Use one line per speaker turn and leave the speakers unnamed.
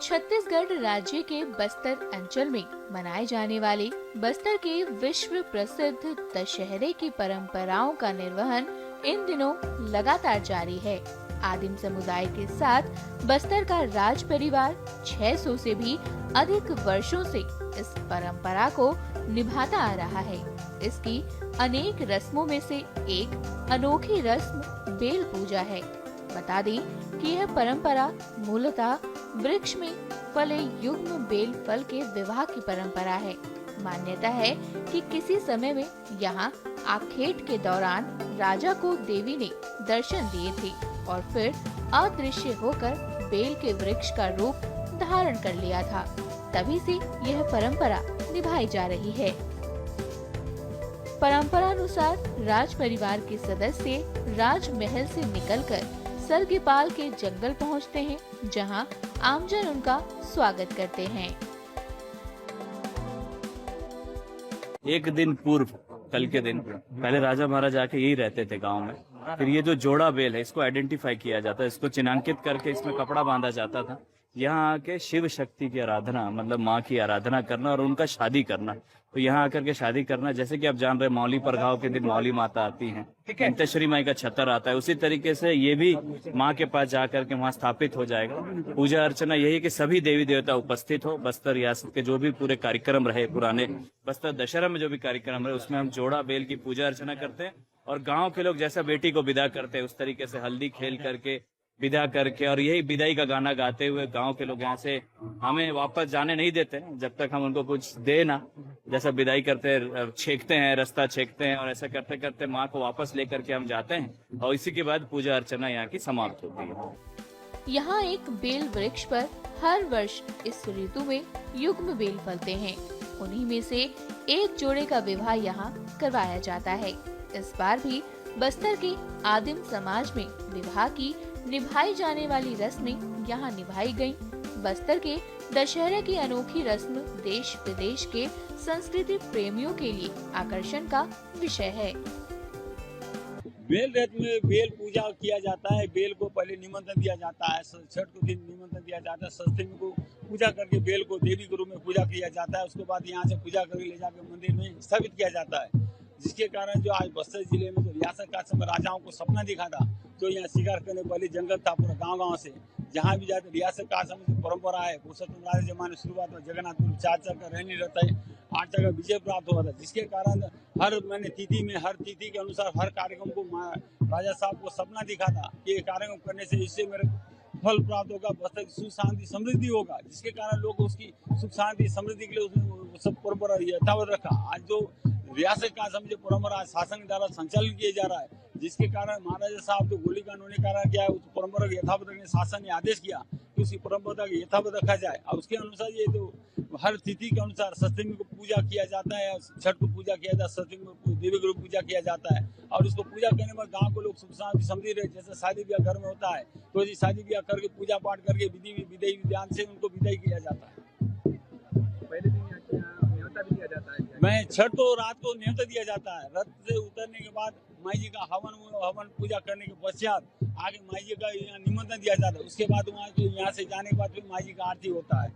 छत्तीसगढ़ राज्य के बस्तर अंचल में मनाए जाने वाले बस्तर के विश्व प्रसिद्ध दशहरे की परंपराओं का निर्वहन इन दिनों लगातार जारी है। आदिम समुदाय के साथ बस्तर का राज परिवार 600 से भी अधिक वर्षों से इस परंपरा को निभाता आ रहा है। इसकी अनेक रस्मों में से एक अनोखी रस्म बेल पूजा है। बता दें कि यह परंपरा मूलतः वृक्ष में फले युग्म बेल फल के विवाह की परंपरा है। मान्यता है कि किसी समय में यहाँ आखेट के दौरान राजा को देवी ने दर्शन दिए थे और फिर अदृश्य होकर बेल के वृक्ष का रूप धारण कर लिया था। तभी से यह परंपरा निभाई जा रही है। परंपरा अनुसार राज परिवार के सदस्य राजमहल से निकलकर सरगीपाल के जंगल पहुंचते हैं, जहां आमजन उनका स्वागत करते हैं।
एक दिन पूर्व, कल के दिन पहले राजा महाराजा आके यही रहते थे गांव में। फिर ये जो जोड़ा बेल है, इसको आइडेंटिफाई किया जाता है, इसको चिन्हांकित करके इसमें कपड़ा बांधा जाता था। यहाँ आके शिव शक्ति की आराधना, मतलब माँ की आराधना करना और उनका शादी करना। तो यहाँ आकर के शादी करना, जैसे कि आप जान रहे मौली परगाव के दिन मौली माता आती हैं, अंतश्री माई का छतर आता है, उसी तरीके से ये भी माँ के पास जाकर के वहाँ स्थापित हो जाएगा। पूजा अर्चना यही कि सभी देवी देवता उपस्थित हो। बस्तर रियासत के जो भी पूरे कार्यक्रम रहे, पुराने बस्तर दशहरा में जो भी कार्यक्रम रहे, उसमें हम जोड़ा बेल की पूजा अर्चना करते हैं। और गांव के लोग जैसा बेटी को विदा करते हैं, उस तरीके से हल्दी खेल करके विदा करके, और यही विदाई का गाना गाते हुए गांव के लोग यहाँ से हमें वापस जाने नहीं देते जब तक हम उनको कुछ दे ना। जैसा विदाई करते हैं, छेकते हैं, रास्ता छेकते हैं, और ऐसा करते करते माँ को वापस लेकर के हम जाते हैं, और इसी के बाद पूजा अर्चना यहाँ की समाप्त होती है।
यहाँ एक बेल वृक्ष पर हर वर्ष इस ऋतु में युग्म बेल फलते हैं। उन्हीं में से एक जोड़े का विवाह यहाँ करवाया जाता है। इस बार भी बस्तर के आदिम समाज में विवाह की निभाई जाने वाली रस्में यहाँ निभाई गयी। बस्तर के दशहरे की अनोखी रस्म देश विदेश के संस्कृति प्रेमियों के लिए आकर्षण का विषय है।
बेल रथ में बेल पूजा किया जाता है। बेल को पहले निमंत्रण दिया जाता है, छठ को दिन निमंत्रण दिया जाता है। सप्तमी को पूजा करके बेल को देवी के रूप में पूजा किया जाता है। उसके बाद यहाँ से पूजा करके ले जाकर मंदिर में स्थापित किया जाता है, जिसके कारण जो आज बस्तर जिले में जो रियासत का समय राजाओं को सपना दिखा था, तो यहाँ शिकार करने वाले जंगल था पूरा गांव से, जहाँ भी जाते रियासत का समय जो परंपरा है, पुरुषोत्तम राजा जमाने शुरुआत में जगन्नाथपुर 4 चल कर रहने रहता है, 8 चल का विजय प्राप्त हुआ था, जिसके कारण हर महीने तिथि में हर तिथि के अनुसार हर कार्यक्रम को राजा साहब को सपना दिखा था कि ये कार्यक्रम करने से इससे मेरे फल प्राप्त होगा, बस्तर की सुख शांति समृद्धि होगा, जिसके कारण लोग उसकी सुख शांति समृद्धि के लिए उसने सब परंपरा यथावत रखा। आज जो रियासत का समझे परंपरा शासन के द्वारा संचालन किया जा रहा है, जिसके कारण महाराजा साहब तो गोलीकांड होने के कारण क्या है, उस परंपरा को यथावत रखने शासन ने आदेश किया कि उसी परंपरा को यथावत रखा जाए। और उसके अनुसार ये तो हर तिथि के अनुसार सप्तमी को पूजा किया जाता है, छठ को पूजा किया जाता है, सप्तमी को देवी को पूजा किया जाता है। और उसको पूजा करने पर गाँव के लोग सुख शांति समृद्धि रहे। जैसे शादी ब्याह घर में होता है, तो ये शादी ब्याह करके पूजा पाठ करके विधि विधान से उनको विदाई किया जाता है।
पहले दिन न्योता भी दिया जाता है।
मैं छठ तो रात को न्योता दिया जाता है। रथ से उतरने के बाद माई जी का हवन पूजा करने के पश्चात आगे माई जी का निमंत्रण दिया जाता है। उसके बाद वहाँ से यहाँ से जाने के बाद फिर माई जी का आरती होता है।